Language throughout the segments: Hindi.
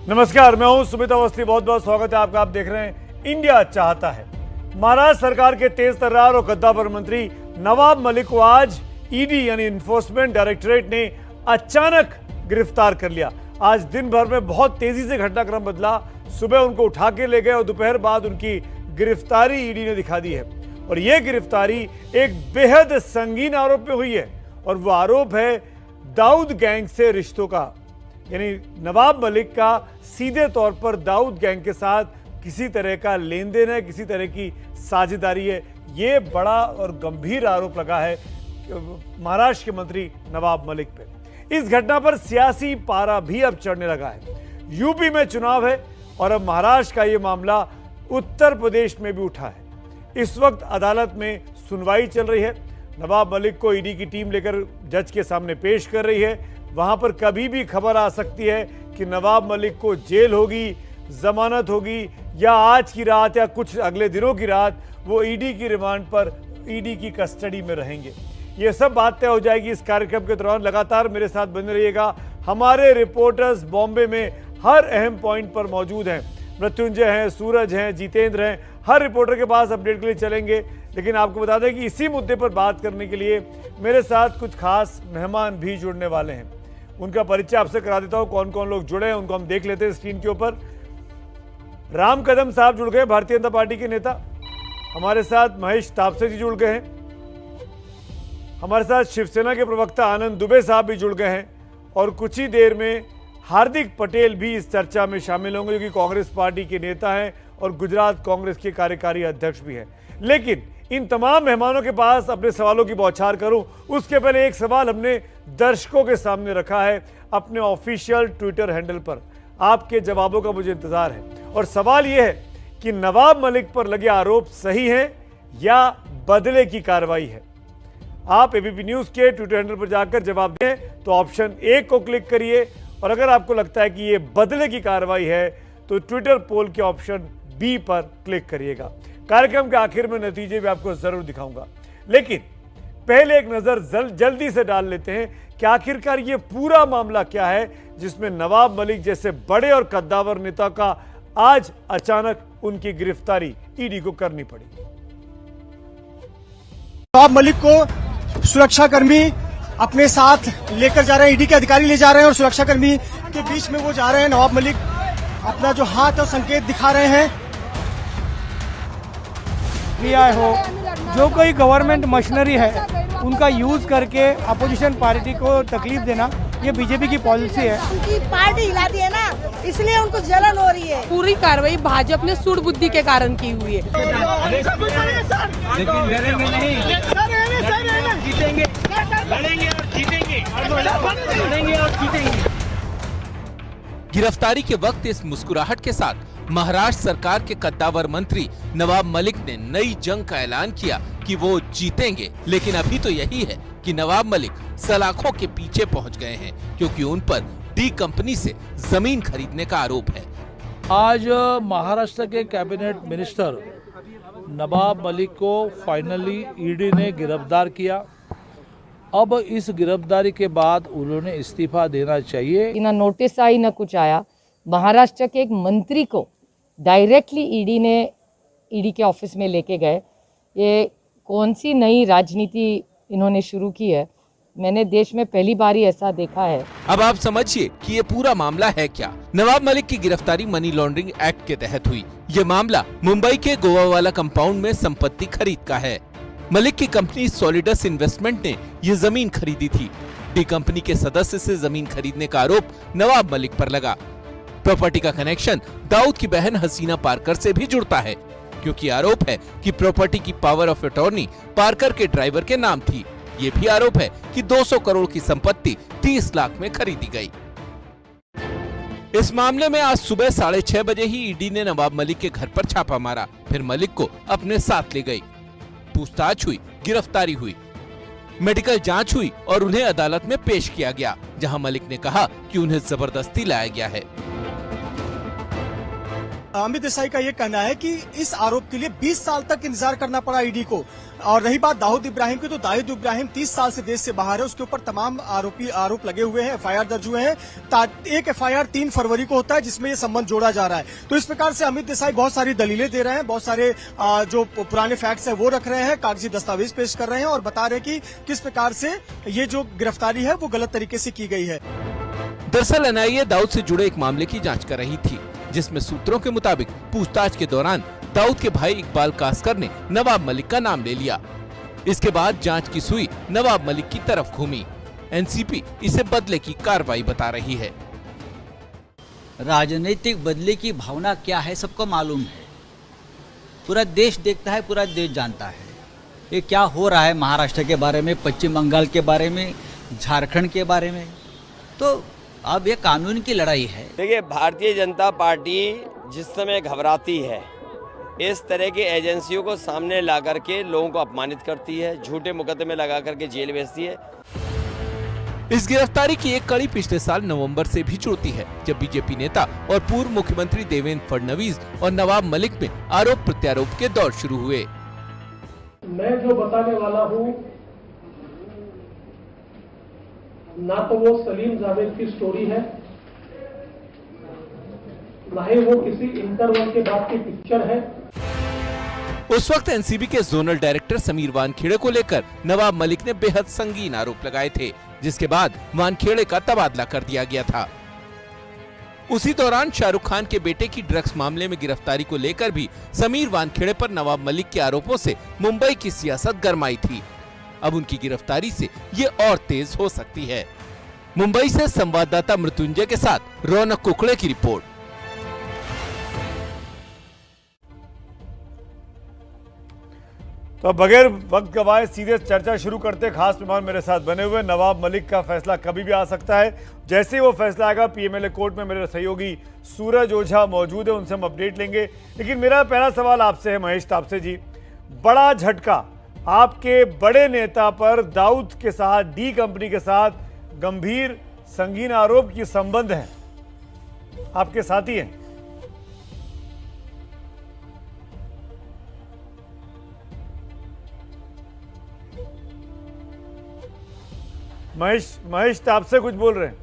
नमस्कार, मैं हूं सुमित अवस्थी। बहुत बहुत स्वागत है आपका। आप देख रहे हैं इंडिया चाहता है। महाराष्ट्र सरकार के तेज तर्रार और कद्दावर मंत्री नवाब मलिक को आज ईडी यानी इन्फोर्समेंट डायरेक्टरेट ने अचानक गिरफ्तार कर लिया। आज दिन भर में बहुत तेजी से घटनाक्रम बदला। सुबह उनको उठा के ले गए और दोपहर बाद उनकी गिरफ्तारी ईडी ने दिखा दी है। और यह गिरफ्तारी एक बेहद संगीन आरोप पे हुई है और वो आरोप है दाऊद गैंग से रिश्तों का। यानी नवाब मलिक का सीधे तौर पर दाऊद गैंग के साथ किसी तरह का लेन देन है, किसी तरह की साझेदारी है। ये बड़ा और गंभीर आरोप लगा है महाराष्ट्र के मंत्री नवाब मलिक पे। इस घटना पर सियासी पारा भी अब चढ़ने लगा है। यूपी में चुनाव है और अब महाराष्ट्र का ये मामला उत्तर प्रदेश में भी उठा है। इस वक्त अदालत में सुनवाई चल रही है। नवाब मलिक को ईडी की टीम लेकर जज के सामने पेश कर रही है। वहां पर कभी भी खबर आ सकती है कि नवाब मलिक को जेल होगी, जमानत होगी, या आज की रात या कुछ अगले दिनों की रात वो ईडी की रिमांड पर ईडी की कस्टडी में रहेंगे। ये सब बात तय हो जाएगी इस कार्यक्रम के दौरान। लगातार मेरे साथ बने रहिएगा। हमारे रिपोर्टर्स बॉम्बे में हर अहम पॉइंट पर मौजूद हैं। मृत्युंजय हैं, सूरज हैं, जितेंद्र हैं। हर रिपोर्टर के पास अपडेट के लिए चलेंगे। लेकिन आपको बता दें कि इसी मुद्दे पर बात करने के लिए मेरे साथ कुछ खास मेहमान भी जुड़ने वाले हैं। उनका परिचय आपसे करा देता हूं। कौन कौन लोग जुड़े हैं उनको हम देख लेते हैं स्क्रीन के ऊपर। राम कदम साहब जुड़ गए, भारतीय जनता पार्टी के नेता। हमारे साथ महेश तापसे जी जुड़ गए हैं। हमारे साथ शिवसेना के प्रवक्ता आनंद दुबे साहब भी जुड़ गए हैं। और कुछ ही देर में हार्दिक पटेल भी इस चर्चा में शामिल होंगे, जो कि कांग्रेस पार्टी के नेता हैं और गुजरात कांग्रेस के कार्यकारी अध्यक्ष भी हैं। लेकिन इन तमाम मेहमानों के पास अपने सवालों की बौछार करूं उसके पहले एक सवाल हमने दर्शकों के सामने रखा है अपने ऑफिशियल ट्विटर हैंडल पर। आपके जवाबों का मुझे इंतजार है। और सवाल यह है कि नवाब मलिक पर लगे आरोप सही हैं या बदले की कार्रवाई है। आप एबीपी न्यूज के ट्विटर हैंडल पर जाकर जवाब दें तो ऑप्शन ए को क्लिक करिए, और अगर आपको लगता है कि यह बदले की कार्रवाई है तो ट्विटर पोल के ऑप्शन बी पर क्लिक करिएगा। कार्यक्रम के आखिर में नतीजे भी आपको जरूर दिखाऊंगा। लेकिन पहले एक नजर जल्दी से डाल लेते हैं कि आखिरकार ये पूरा मामला क्या है जिसमें नवाब मलिक जैसे बड़े और कद्दावर नेता का आज अचानक उनकी गिरफ्तारी ईडी को करनी पड़ी। नवाब मलिक को सुरक्षाकर्मी अपने साथ लेकर जा रहे हैं, ईडी के अधिकारी ले जा रहे हैं और सुरक्षाकर्मी के बीच में वो जा रहे हैं। नवाब मलिक अपना जो हाथ और संकेत दिखा रहे हैं। हो जो कोई गवर्नमेंट मशीनरी है उनका यूज करके अपोजिशन पार्टी को तकलीफ देना, ये बीजेपी की पॉलिसी है। उनकी पार्टी हिलाती है ना, इसलिए उनको जलन हो रही है। पूरी कार्रवाई भाजपा ने सूड बुद्धि के कारण की हुई है। लेकिन डरेंगे नहीं, जीतेंगे, लड़ेंगे और जीतेंगे, लड़ेंगे और जीतेंगे। गिरफ्तारी के वक्त इस मुस्कुराहट के साथ महाराष्ट्र सरकार के कद्दावर मंत्री नवाब मलिक ने नई जंग का ऐलान किया कि वो जीतेंगे। लेकिन अभी तो यही है कि नवाब मलिक सलाखों के पीछे पहुंच गए हैं, क्योंकि उन पर डी कंपनी से जमीन खरीदने का आरोप है। आज महाराष्ट्र के कैबिनेट मिनिस्टर नवाब मलिक को फाइनली ईडी ने गिरफ्तार किया। अब इस गिरफ्तारी के बाद उन्होंने इस्तीफा देना चाहिए। ना नोटिस आई ना कुछ आया। महाराष्ट्र के एक मंत्री को डायरेक्टली ईडी के ऑफिस में लेके गए। ये कौन सी नई राजनीति इन्होंने शुरू की है? मैंने देश में पहली बार ही ऐसा देखा है। अब आप समझिए कि ये पूरा मामला है क्या। नवाब मलिक की गिरफ्तारी मनी लॉन्ड्रिंग एक्ट के तहत हुई। ये मामला मुंबई के गोवावाला कंपाउंड में संपत्ति खरीद का है। मलिक की कंपनी सॉलिडस इन्वेस्टमेंट ने ये जमीन खरीदी थी। डी कंपनी के सदस्य से जमीन खरीदने का आरोप नवाब मलिक पर लगा। प्रॉपर्टी का कनेक्शन दाऊद की बहन हसीना पारकर से भी जुड़ता है, क्योंकि आरोप है कि प्रॉपर्टी की पावर ऑफ अटॉर्नी पारकर के ड्राइवर के नाम थी। ये भी आरोप है कि 200 करोड़ की संपत्ति 30 लाख में खरीदी गई। इस मामले में आज सुबह 6:30 बजे ही ईडी ने नवाब मलिक के घर पर छापा मारा। फिर मलिक को अपने साथ ले गई। पूछताछ हुई, गिरफ्तारी हुई, मेडिकल जांच हुई और उन्हें अदालत में पेश किया गया, जहां मलिक ने कहा कि उन्हें जबरदस्ती लाया गया है। अमित देसाई का ये कहना है कि इस आरोप के लिए 20 साल तक इंतजार करना पड़ा ईडी को। और रही बात दाऊद इब्राहिम की, तो दाऊद इब्राहिम 30 साल से देश से बाहर है, उसके ऊपर तमाम आरोप लगे हुए हैं, एफआईआर दर्ज हुए हैं। एक एफआईआर 3 फरवरी को होता है जिसमें ये संबंध जोड़ा जा रहा है। तो इस प्रकार से अमित देसाई बहुत सारी दलीलें दे रहे हैं, बहुत सारे जो पुराने फैक्ट्स है वो रख रहे हैं, कागजी दस्तावेज पेश कर रहे हैं और बता रहे हैं कि किस प्रकार से ये जो गिरफ्तारी है वो गलत तरीके से की गई है। दरअसल एनआईए दाऊद से जुड़े एक मामले की जांच कर रही थी, जिसमें सूत्रों के मुताबिक पूछताछ के दौरान दाऊद के भाई इकबाल कासकर ने नवाब मलिक का नाम ले लिया। इसके बाद जांच की सुई नवाब मलिक की तरफ घूमी। एनसीपी इसे बदले की कार्रवाई बता रही है। राजनीतिक बदले की भावना क्या है सबको मालूम है, पूरा देश देखता है, पूरा देश जानता है ये क्या हो रहा है महाराष्ट्र के बारे में, पश्चिम बंगाल के बारे में, झारखंड के बारे में। तो अब ये कानून की लड़ाई है। देखिए, भारतीय जनता पार्टी जिस समय घबराती है, इस तरह की एजेंसियों को सामने ला करके लोगों को अपमानित करती है, झूठे मुकदमे लगा करके जेल भेजती है। इस गिरफ्तारी की एक कड़ी पिछले साल नवंबर से भी जुड़ती है, जब बीजेपी नेता और पूर्व मुख्यमंत्री देवेंद्र फडणवीस और नवाब मलिक में आरोप प्रत्यारोप के दौर शुरू हुए। मैं जो बताने वाला हूँ ना तो वो सलीम जावेद की स्टोरी है, ना ही वो किसी इंटरवल के बाद की पिक्चर है। उस वक्त एनसीबी के जोनल डायरेक्टर समीर वानखेड़े को लेकर नवाब मलिक ने बेहद संगीन आरोप लगाए थे, जिसके बाद वानखेड़े का तबादला कर दिया गया था। उसी दौरान शाहरुख खान के बेटे की ड्रग्स मामले में गिरफ्तारी को लेकर भी समीर वानखेड़े पर नवाब मलिक के आरोपों से मुंबई की सियासत गरमाई थी। अब उनकी गिरफ्तारी से ये और तेज हो सकती है। मुंबई से संवाददाता मृत्युंजय के साथ रौनक कुकड़े की रिपोर्ट। तो बगैर वक्त गवाए सीधे चर्चा शुरू करते। खास मेहमान मेरे साथ बने हुए। नवाब मलिक का फैसला कभी भी आ सकता है, जैसे ही वो फैसला आएगा पीएमएलए कोर्ट में मेरे सहयोगी सूरज ओझा मौजूद है, उनसे हम अपडेट लेंगे। लेकिन मेरा पहला सवाल आपसे है महेश तापसे जी, बड़ा झटका आपके बड़े नेता पर दाऊद के साथ, डी कंपनी के साथ गंभीर संगीन आरोप की संबंध है, आपके साथी हैं। महेश तापसे कुछ बोल रहे हैं।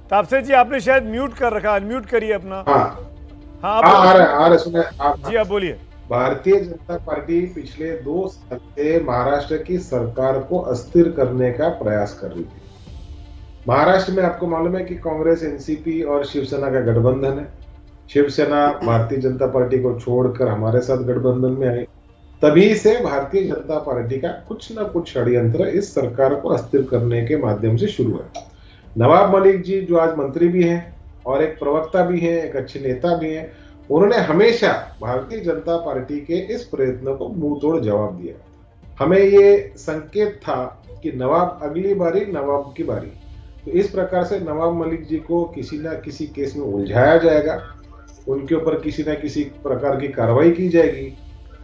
तापसे जी आपने शायद म्यूट कर रखा, अनम्यूट करिए अपना। हाँ आ रहे सुने जी, आप बोलिए। भारतीय जनता पार्टी पिछले 2 साल से महाराष्ट्र की सरकार को अस्थिर करने का प्रयास कर रही थी। महाराष्ट्र में आपको मालूम है कि कांग्रेस, एनसीपी और शिवसेना का गठबंधन है। शिवसेना भारतीय जनता पार्टी को छोड़कर हमारे साथ गठबंधन में आई। तभी से भारतीय जनता पार्टी का कुछ न कुछ षड्यंत्र इस सरकार को अस्थिर करने के माध्यम से शुरू है। नवाब मलिक जी जो आज मंत्री भी हैं और एक प्रवक्ता भी हैं, एक अच्छे नेता भी हैं, उन्होंने हमेशा भारतीय जनता पार्टी के इस प्रयत्न को मुंह तोड़ जवाब दिया। हमें ये संकेत था कि नवाब अगली बारी नवाब की बारी। तो इस प्रकार से नवाब मलिक जी को किसी न किसी केस में उलझाया जाएगा, उनके ऊपर किसी न किसी प्रकार की कार्रवाई की जाएगी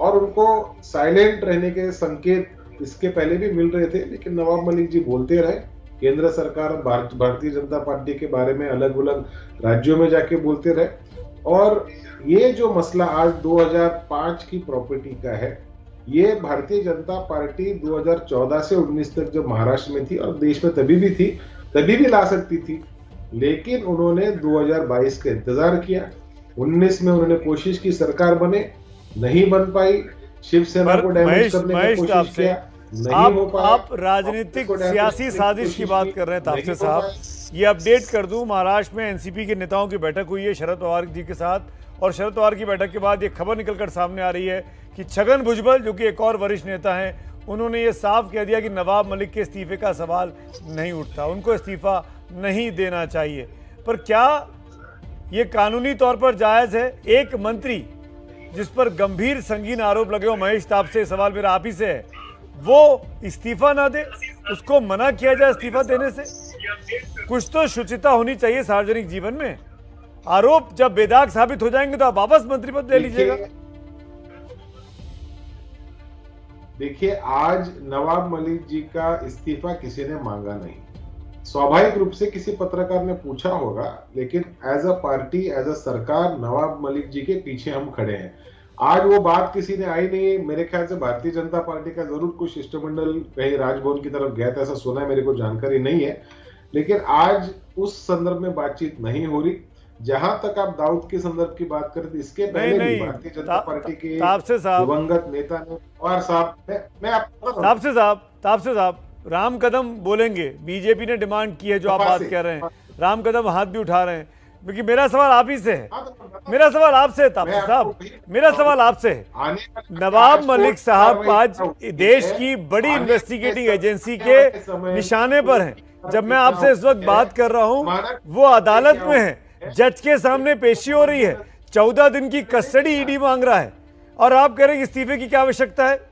और उनको साइलेंट रहने के संकेत इसके पहले भी मिल रहे थे, लेकिन नवाब मलिक जी बोलते रहे। केंद्र सरकार भारतीय जनता पार्टी के बारे में अलग अलग राज्यों में जाके बोलते रहे। और ये जो मसला आज 2005 की प्रॉपर्टी का है, ये भारतीय जनता पार्टी 2014 से 19 तक जब महाराष्ट्र में थी और देश में तभी भी थी, तभी भी ला सकती थी, लेकिन उन्होंने 2022 का इंतजार किया। 19 में उन्होंने कोशिश की सरकार बने, नहीं बन पाई। शिवसेना को डैमेज करने की कोशिश किया, नहीं हो पाया। आप राजनीतिक सियासी साजिश की बात कर रहे हैं तापसे साहब। ये अपडेट कर दूं, महाराष्ट्र में एनसीपी के नेताओं की बैठक हुई है शरद पवार जी के साथ, और शरद पवार की बैठक के बाद ये खबर निकलकर सामने आ रही है कि छगन भुजबल जो कि एक और वरिष्ठ नेता हैं, उन्होंने ये साफ कह दिया कि नवाब मलिक के इस्तीफे का सवाल नहीं उठता, उनको इस्तीफा नहीं देना चाहिए। पर क्या ये कानूनी तौर पर जायज़ है? एक मंत्री जिस पर गंभीर संगीन आरोप लगे हो, महेश तापसे सवाल मेरा आप ही से है, वो इस्तीफा ना दे, उसको मना किया जाए इस्तीफा देने से? कुछ तो शुचिता होनी चाहिए सार्वजनिक जीवन में। आरोप जब बेदाग साबित हो जाएंगे तो आप वापस मंत्री पद ले लीजिएगा। देखिए, आज नवाब मलिक जी का इस्तीफा किसी ने मांगा नहीं। स्वाभाविक रूप से किसी पत्रकार ने पूछा होगा, लेकिन as a party, as a सरकार नवाब मलिक जी के पीछे हम खड़े हैं। आज वो बात किसी ने आई नहीं है। मेरे ख्याल से भारतीय जनता पार्टी का जरूर कुछ शिष्टमंडल कहीं राजभवन की तरफ गया था, ऐसा सुना है, मेरे को जानकारी नहीं है। लेकिन आज उस संदर्भ में बातचीत नहीं हो रही। जहां तक आप दाऊद के संदर्भ की बात करें, इसके पहले भी भारतीय जनता पार्टी के दिवंगत नेता ने पवार साहब राम कदम बोलेंगे, बीजेपी ने डिमांड की है जो आप बात कह रहे हैं, राम कदम हाथ भी उठा रहे हैं। क्योंकि मेरा सवाल आप ही से है, मेरा सवाल आपसे है तापसी साहब, मेरा सवाल आपसे है। नवाब मलिक साहब आज देश की बड़ी इन्वेस्टिगेटिंग एजेंसी के निशाने पर हैं। जब मैं आपसे इस वक्त बात कर रहा हूं, वो अदालत में है, जज के सामने पेशी हो रही है, 14 दिन की कस्टडी ईडी मांग रहा है, और आप कह रहे हैं इस्तीफे की क्या आवश्यकता है?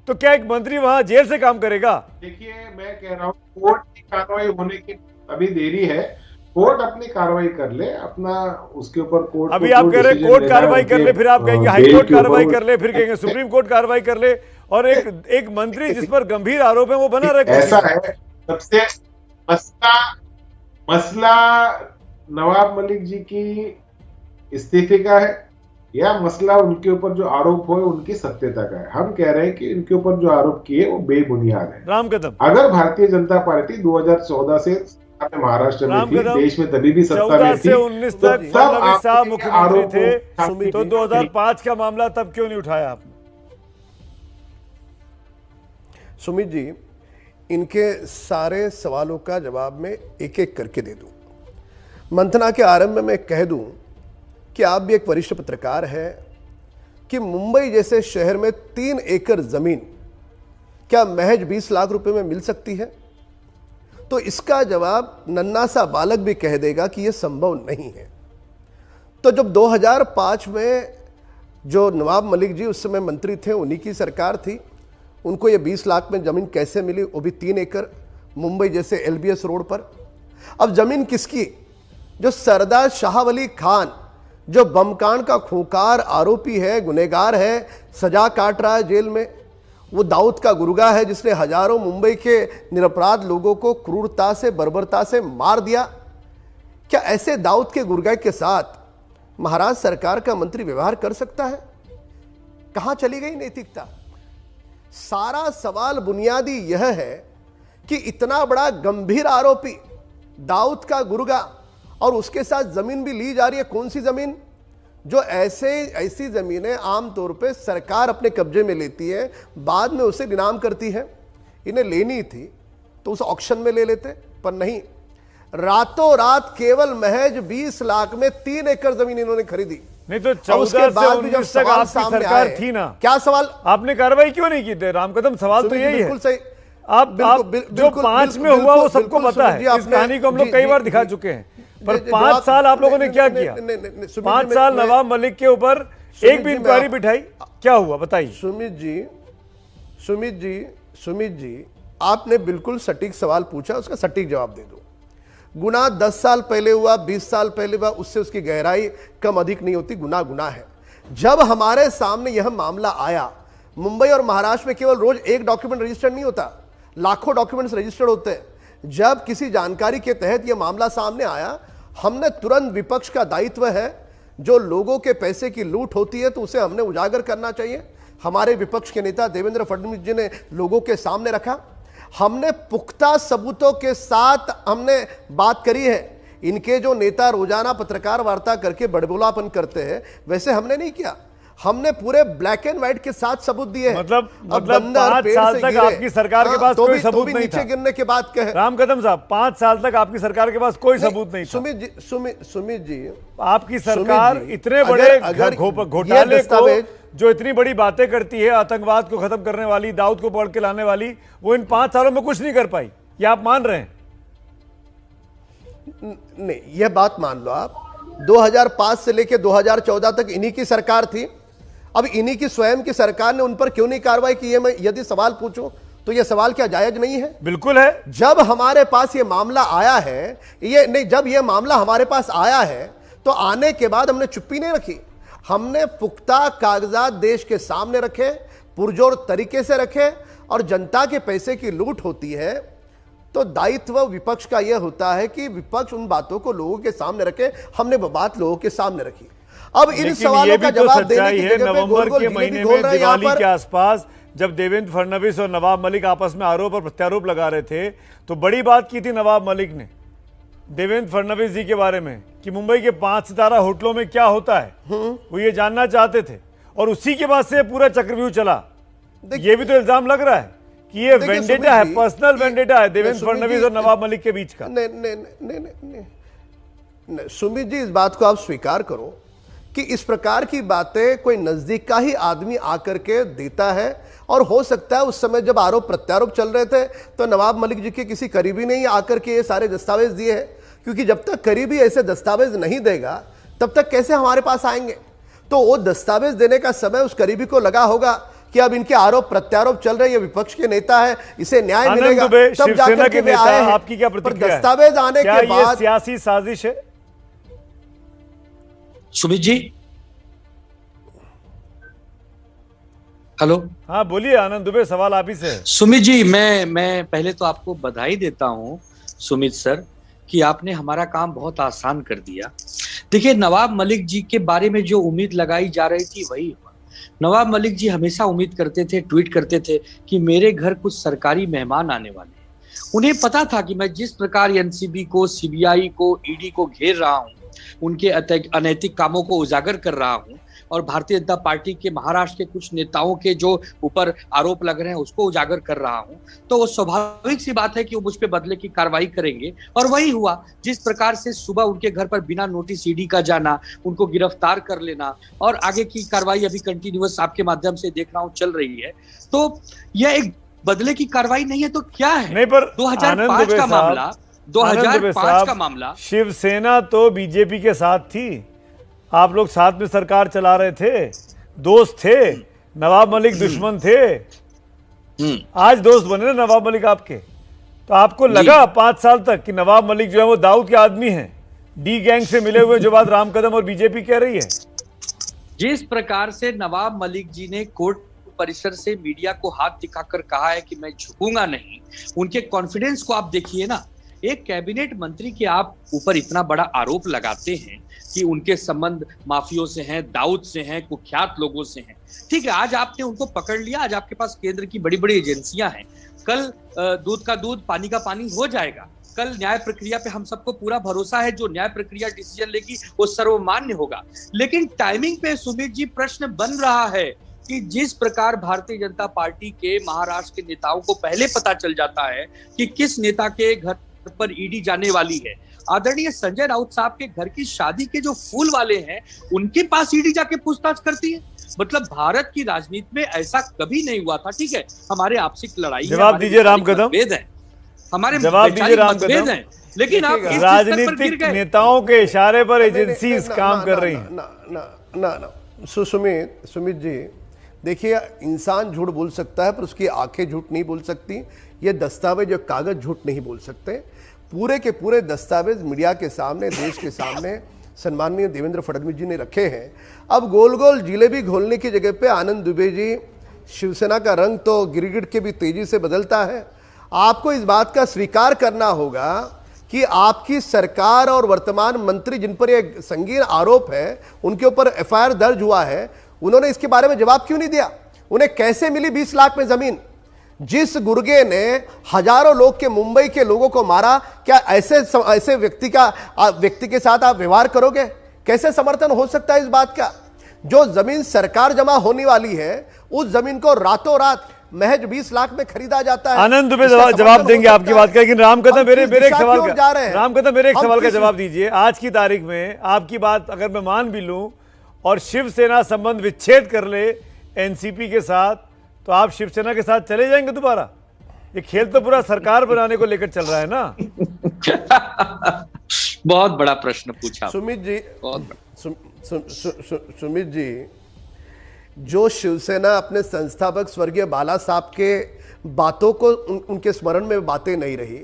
तो क्या एक मंत्री वहां जेल से काम करेगा? देखिए, मैं कह रहा हूँ कोर्ट की कार्रवाई होने की अभी देरी है। कोर्ट अपनी कार्रवाई कर ले, अपना उसके ऊपर कोर्ट, अभी आप कह रहे हैं कोर्ट कार्रवाई कर ले, फिर आप कहेंगे हाई कोर्ट कार्रवाई कर ले, फिर कहेंगे सुप्रीम कोर्ट कार्रवाई कर ले, और एक मंत्री जिस पर गंभीर आरोप है वो बना रहे। ऐसा है, सबसे मसला नवाब मलिक जी की इस्तीफे का है या मसला उनके ऊपर जो आरोप हो उनकी सत्यता का है? हम कह रहे हैं कि इनके ऊपर जो आरोप किए वो बेबुनियाद है। राम कदम, अगर भारतीय जनता पार्टी 2014 से महाराष्ट्र में थी, देश में तभी भी सत्ता में थी, 19 तक साहब मुख्यमंत्री थे, तो 2005 का मामला तब क्यों नहीं उठाया आपने? सुमित जी, इनके सारे सवालों का जवाब मैं एक एक करके दे दूं। मंथना के आरंभ में मैं कह दूं कि आप भी एक वरिष्ठ पत्रकार हैं कि मुंबई जैसे शहर में 3 एकड़ जमीन क्या महज 20 लाख रुपए में मिल सकती है? तो इसका जवाब नन्हा सा बालक भी कह देगा कि यह संभव नहीं है। तो जब 2005 में जो नवाब मलिक जी उस समय मंत्री थे, उन्हीं की सरकार थी, उनको ये 20 लाख में जमीन कैसे मिली, वो भी 3 एकड़ मुंबई जैसे एलबीएस रोड पर? अब जमीन किसकी? जो सरदार शाह वली खान, जो बमकांड का खूंखार आरोपी है, गुनहगार है, सजा काट रहा है जेल में, वो दाऊद का गुर्गा है जिसने हजारों मुंबई के निरपराध लोगों को क्रूरता से, बर्बरता से मार दिया। क्या ऐसे दाऊद के गुर्गा के साथ महाराष्ट्र सरकार का मंत्री व्यवहार कर सकता है? कहां चली गई नैतिकता? सारा सवाल बुनियादी यह है कि इतना बड़ा गंभीर आरोपी दाऊद का गुर्गा, और उसके साथ जमीन भी ली जा रही है। कौन सी जमीन? जो ऐसी जमीनें आमतौर पे सरकार अपने कब्जे में लेती है, बाद में उसे इनाम करती है। इन्हें लेनी थी तो उस ऑक्शन में ले लेते, पर नहीं, रातों रात केवल महज 20 लाख में 3 एकड़ जमीन इन्होंने खरीदी। नहीं तो 14 से 19 तक आपकी सरकार थी ना? क्या सवाल? आपने कार्रवाई क्यों नहीं की थी? राम कदम, सवाल तो यही है। बिल्कुल सही। आप जो 5 में हुआ वो सबको पता है। इस कहानी को हम लोग कई बार दिखा चुके हैं, पर 5 साल आप लोगों ने क्या किया? 5 साल नवाब मलिक के ऊपर एक भी इंक्वायरी बिठाई? क्या हुआ बताइए? सुमित जी, आपने बिल्कुल सटीक सवाल पूछा, उसका सटीक जवाब दे दो। गुनाह 10 साल पहले हुआ, 20 साल पहले हुआ, उससे उसकी गहराई कम अधिक नहीं होती। गुनाह गुनाह है। जब हमारे सामने यह मामला आया, मुंबई और महाराष्ट्र में केवल रोज एक डॉक्यूमेंट रजिस्टर्ड नहीं होता, लाखों डॉक्यूमेंट्स रजिस्टर्ड होते हैं। जब किसी जानकारी के तहत यह मामला सामने आया, हमने तुरंत, विपक्ष का दायित्व है, जो लोगों के पैसे की लूट होती है तो उसे हमने उजागर करना चाहिए। हमारे विपक्ष के नेता देवेंद्र फडणवीस जी ने लोगों के सामने रखा। हमने पुख्ता सबूतों के साथ हमने बात करी है। इनके जो नेता रोजाना पत्रकार वार्ता करके बड़बोलापन करते हैं, वैसे हमने नहीं किया। हमने पूरे ब्लैक एंड व्हाइट के साथ सबूत दिए। मतलब 5 साल तक आपकी सरकार के पास कोई सबूत नहीं था। नीचे गिरने के बाद कहे राम कदम साहब, 5 साल तक आपकी सरकार के पास कोई सबूत नहीं था। सुमित जी, आपकी सरकार इतने बड़े घोटाले को, जो इतनी बड़ी बातें करती है, आतंकवाद को खत्म करने वाली, दाऊद को पकड़ के लाने वाली, वो इन 5 सालों में कुछ नहीं कर पाई, ये आप मान रहे हैं? नहीं, यह बात मान लो आप। 2005 से लेकर 2014 तक इन्हीं की सरकार थी। अब इन्हीं की स्वयं की सरकार ने उन पर क्यों नहीं कार्रवाई की है? मैं यदि सवाल पूछूं तो यह सवाल क्या जायज नहीं है? बिल्कुल है। जब हमारे पास यह मामला आया है, जब यह मामला हमारे पास आया है तो आने के बाद हमने चुप्पी नहीं रखी। हमने पुख्ता कागजात देश के सामने रखे, पुरजोर तरीके से रखे, और जनता के पैसे की लूट होती है तो दायित्व विपक्ष का यह होता है कि विपक्ष उन बातों को लोगों के सामने रखे। हमने वो बात लोगों के सामने रखी। अब इन सवालों का जवाब देने की जगह पे नवंबर के महीने में दिवाली के आसपास जब देवेंद्र फडणवीस और नवाब मलिक आपस में आरोप और प्रत्यारोप लगा रहे थे तो बड़ी बात की थी नवाब मलिक ने देवेंद्र फडणवीस जी के बारे में कि मुंबई के 5 सितारा होटलों में क्या होता है, वो ये जानना चाहते थे और उसी के बाद से पूरा चक्रव्यूह चला। ये भी तो इल्जाम लग रहा है कि ये वेंडेटा है, पर्सनल वेंडेटा है देवेंद्र फडणवीस और नवाब मलिक के बीच का। नहीं, सुमित जी, इस बात को आप स्वीकार करो कि इस प्रकार की बातें कोई नजदीक का ही आदमी आकर के देता है, और हो सकता है उस समय जब आरोप प्रत्यारोप चल रहे थे तो नवाब मलिक जी के किसी करीबी ने ही आकर के ये सारे दस्तावेज दिए हैं, क्योंकि जब तक करीबी ऐसे दस्तावेज नहीं देगा तब तक कैसे हमारे पास आएंगे। तो वो दस्तावेज देने का समय उस करीबी को लगा होगा कि अब इनके आरोप प्रत्यारोप चल रहे, ये विपक्ष के नेता है, इसे न्याय मिलेगा, तब जाकर के वे आए हैं। आपकी क्या प्रतिक्रिया है? दस्तावेज आने के बाद सियासी साजिश है? सुमित जी, हेलो। हाँ बोलिए आनंद दुबे, सवाल आप ही से। सुमित जी, मैं पहले तो आपको बधाई देता हूं सुमित सर कि आपने हमारा काम बहुत आसान कर दिया। देखिए, नवाब मलिक जी के बारे में जो उम्मीद लगाई जा रही थी वही हुआ। नवाब मलिक जी हमेशा उम्मीद करते थे, ट्वीट करते थे कि मेरे घर कुछ सरकारी मेहमान आने वाले हैं। उन्हें पता था कि मैं जिस प्रकार एनसीबी को, सीबीआई को, ईडी को घेर रहा हूं, उनके अनैतिक कामों को उजागर कर रहा हूं और भारतीय जनता पार्टी के महाराष्ट्र के कुछ नेताओं के जो ऊपर आरोप लग रहे हैं उसको उजागर कर रहा हूं, तो वो स्वाभाविक सी बात है कि वो मुझ पे बदले की कार्रवाई करेंगे। और वही हुआ। जिस प्रकार से सुबह उनके घर पर बिना नोटिस ईडी का जाना, उनको गिरफ्तार कर लेना और आगे की कार्रवाई अभी कंटिन्यूअस आपके माध्यम से देख रहा हूं चल रही है, तो यह एक बदले की कार्रवाई नहीं है तो क्या है? नहीं, पर 2005 का मामला, 2005 का मामला, शिवसेना तो बीजेपी के साथ थी, आप लोग साथ में सरकार चला रहे थे, दोस्त थे, नवाब मलिक दुश्मन थे, आज दोस्त बने ना नवाब मलिक आपके। तो आपको लगा 5 साल तक कि नवाब मलिक जो है वो दाऊद के आदमी हैं, डी गैंग से मिले हुए, जो बात राम कदम और बीजेपी कह रही है? जिस प्रकार से नवाब मलिक जी ने कोर्ट परिसर से मीडिया को हाथ दिखाकर कहा है कि मैं झुकूंगा नहीं, उनके कॉन्फिडेंस को आप देखिए ना। एक कैबिनेट मंत्री के आप ऊपर इतना बड़ा आरोप लगाते हैं कि उनके संबंध माफियों से हैं, दाऊद से हैं, कुख्यात लोगों से हैं। ठीक है, आज आपने उनको पकड़ लिया, आज आपके पास केंद्र की बड़ी बड़ी एजेंसियां हैं, कल दूध का दूध पानी का पानी हो जाएगा। कल न्याय प्रक्रिया पे हम सबको पूरा भरोसा है, जो न्याय प्रक्रिया डिसीजन लेगी वो सर्वमान्य होगा। लेकिन टाइमिंग पे सुमित जी प्रश्न बन रहा है कि जिस प्रकार भारतीय जनता पार्टी के महाराष्ट्र के नेताओं को पहले पता चल जाता है कि किस नेता के घर पर ईडी जाने वाली है, आदरणीय संजय राउत साहब के घर की शादी के जो फूल वाले हैं उनके पास ईडी जाके पूछताछ करती है। मतलब भारत की राजनीति में ऐसा कभी नहीं हुआ था। ठीक है, हमारे आपसी लड़ाई, जवाब दीजिए राम कदम, हमारे जवाब दीजिए राम कदम, लेकिन आप राजनीतिक नेताओं के इशारे पर एजेंसी काम कर रही है। ना सुमित जी, देखिए, इंसान झूठ बोल सकता है पर उसकी आंखें झूठ नहीं बोल सकती, ये दस्तावेज और कागज झूठ नहीं बोल सकते। पूरे के पूरे दस्तावेज मीडिया के सामने, देश के सामने सम्माननीय देवेंद्र फडणवीस जी ने रखे हैं। अब गोल गोल जिलेबी घोलने की जगह पे आनंद दुबे जी, शिवसेना का रंग तो गिरगिट के भी तेजी से बदलता है। आपको इस बात का स्वीकार करना होगा कि आपकी सरकार और वर्तमान मंत्री जिन पर यह संगीन आरोप है, उनके ऊपर एफआईआर दर्ज हुआ है, उन्होंने इसके बारे में जवाब क्यों नहीं दिया? उन्हें कैसे मिली 20 लाख में जमीन? जिस गुर्गे ने हजारों लोग के, मुंबई के लोगों को मारा, क्या ऐसे व्यक्ति के साथ आप व्यवहार करोगे? कैसे समर्थन हो सकता है इस बात का? जो जमीन सरकार जमा होने वाली है, उस जमीन को रातों रात महज 20 लाख में खरीदा जाता है। आनंद दुबे जवाब देंगे आपकी बात का, लेकिन राम कदम मेरे एक सवाल का जवाब दीजिए। आज की तारीख में आपकी बात अगर मैं मान भी लूं और शिवसेना संबंध विच्छेद कर ले एनसीपी के साथ, तो आप शिवसेना के साथ चले जाएंगे दोबारा? ये खेल तो पूरा सरकार बनाने को लेकर चल रहा है ना। बहुत बड़ा प्रश्न पूछा सुमित जी। सुमित जी, जो शिवसेना अपने संस्थापक स्वर्गीय बाला साहब के बातों को, उनके स्मरण में बातें नहीं रही,